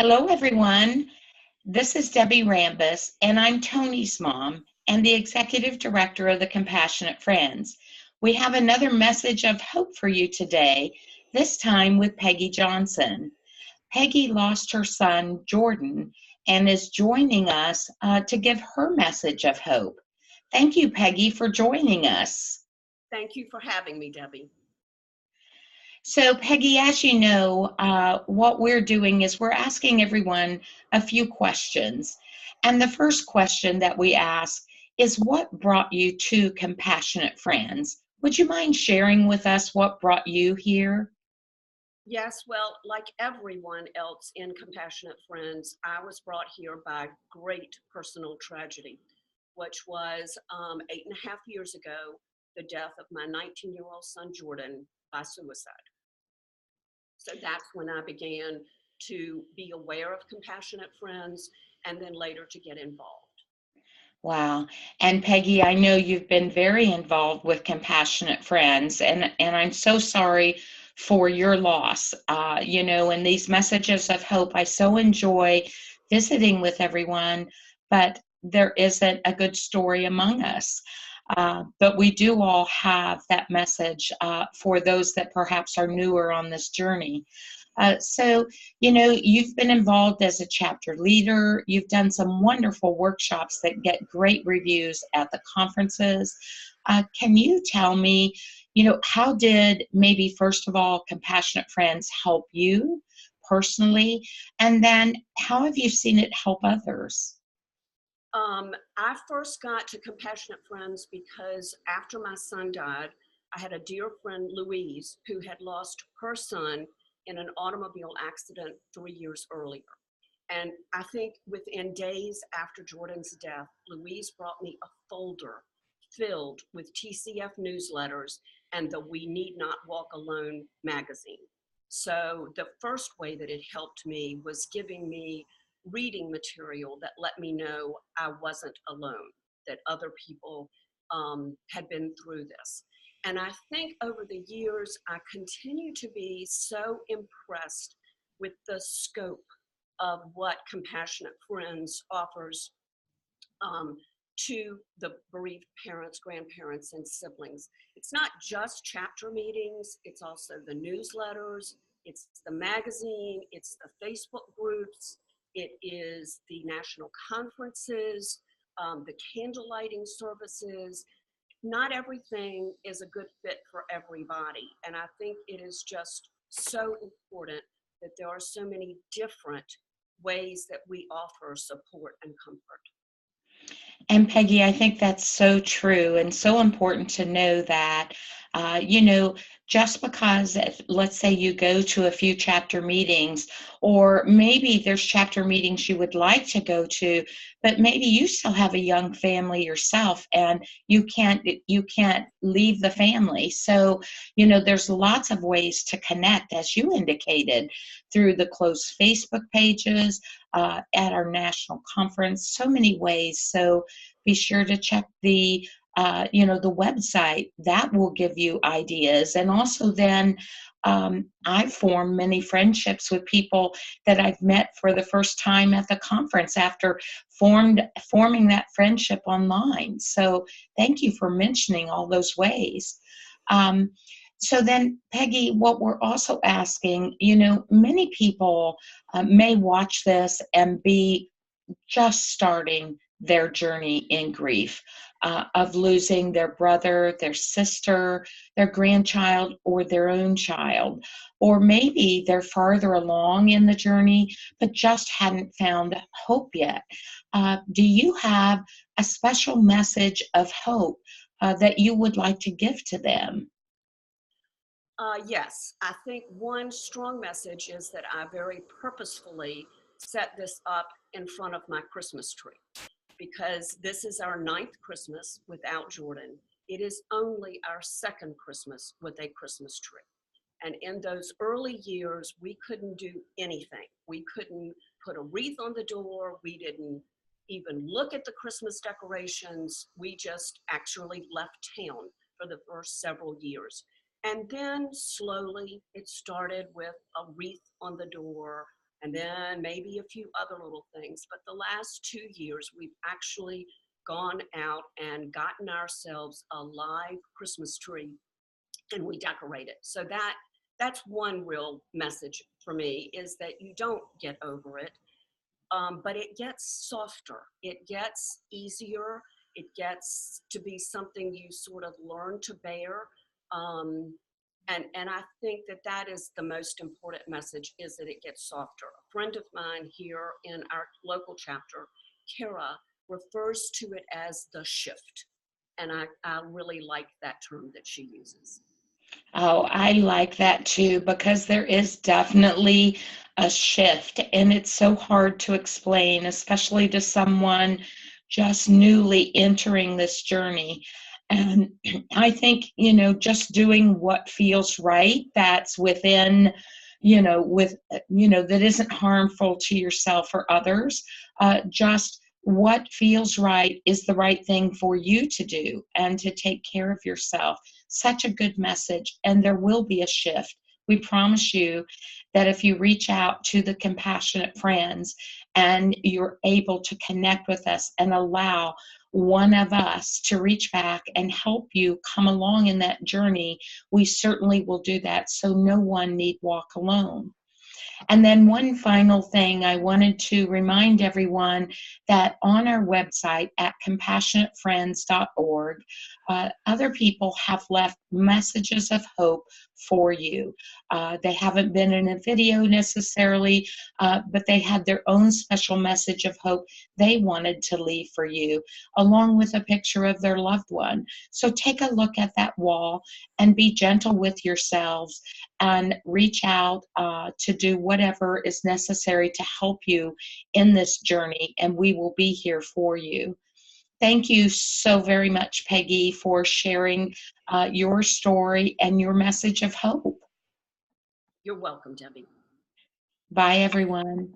Hello, everyone. This is Debbie Rambus, and I'm Tony's mom and the executive director of the Compassionate Friends. We have another message of hope for you today, this time with Peggy Johnson. Peggy lost her son, Jordan, and is joining us to give her message of hope. Thank you, Peggy, for joining us. Thank you for having me, Debbie. So, Peggy, as you know, what we're doing is we're asking everyone a few questions. And the first question that we ask is, what brought you to Compassionate Friends? Would you mind sharing with us what brought you here? Yes, well, like everyone else in Compassionate Friends, I was brought here by great personal tragedy, which was 8.5 years ago, the death of my 19-year-old son, Jordan, by suicide. So that's when I began to be aware of Compassionate Friends and then later to get involved. Wow. And Peggy, I know you've been very involved with Compassionate Friends, and I'm so sorry for your loss. And these messages of hope, I so enjoy visiting with everyone, but there isn't a good story among us. But we do all have that message for those that perhaps are newer on this journey. So, you've been involved as a chapter leader. You've done some wonderful workshops that get great reviews at the conferences. Can you tell me, how did maybe, first of all, Compassionate Friends help you personally? And then how have you seen it help others? I first got to Compassionate Friends because after my son died, I had a dear friend, Louise, who had lost her son in an automobile accident 3 years earlier. And I think within days after Jordan's death, Louise brought me a folder filled with TCF newsletters and the We Need Not Walk Alone magazine. So the first way that it helped me was giving me reading material that let me know I wasn't alone, that other people had been through this. And I think over the years, I continue to be so impressed with the scope of what Compassionate Friends offers to the bereaved parents, grandparents, and siblings. It's not just chapter meetings, it's also the newsletters, it's the magazine, it's the Facebook groups, it is the national conferences, the candle lighting services. Not everything is a good fit for everybody. And I think it is just so important that there are so many different ways that we offer support and comfort. And Peggy, I think that's so true and so important to know that, just because, let's say you go to a few chapter meetings, or maybe there's chapter meetings you would like to go to, but maybe you still have a young family yourself and you can't leave the family. So, there's lots of ways to connect, as you indicated, through the closed Facebook pages, at our national conference, so many ways. So be sure to check the website. That will give you ideas. And also then I've formed many friendships with people that I've met for the first time at the conference after forming that friendship online. So thank you for mentioning all those ways. Um, so then, Peggy, what we're also asking, many people may watch this and be just starting their journey in grief, of losing their brother, their sister, their grandchild, or their own child. Or maybe they're farther along in the journey, but just hadn't found hope yet. Do you have a special message of hope that you would like to give to them? Yes, I think one strong message is that I very purposefully set this up in front of my Christmas tree because this is our ninth Christmas without Jordan. It is only our second Christmas with a Christmas tree. And in those early years, we couldn't do anything. We couldn't put a wreath on the door. We didn't even look at the Christmas decorations. We just actually left town for the first several years. And then slowly it started with a wreath on the door, and then maybe a few other little things. But the last 2 years, we've actually gone out and gotten ourselves a live Christmas tree, and we decorate it. So that's one real message for me, is that you don't get over it, but it gets softer. It gets easier. It gets to be something you sort of learn to bear. Um, and I think that that is the most important message, is that it gets softer. A friend of mine here in our local chapter, Kara, refers to it as the shift. And I really like that term that she uses. Oh, I like that too, because there is definitely a shift, and it's so hard to explain, especially to someone just newly entering this journey. And I think, just doing what feels right, that's within, that isn't harmful to yourself or others. Just what feels right is the right thing for you to do and to take care of yourself. Such a good message, and there will be a shift. We promise you that if you reach out to the compassionate friends and you're able to connect with us and allow one of us to reach back and help you come along in that journey, we certainly will do that, so no one need walk alone. And then one final thing, I wanted to remind everyone that on our website at compassionatefriends.org, other people have left messages of hope for you. They haven't been in a video necessarily, but they had their own special message of hope they wanted to leave for you, along with a picture of their loved one. So take a look at that wall and be gentle with yourselves and reach out to do whatever is necessary to help you in this journey, and we will be here for you. Thank you so very much, Peggy, for sharing your story and your message of hope. You're welcome, Debbie. Bye, everyone.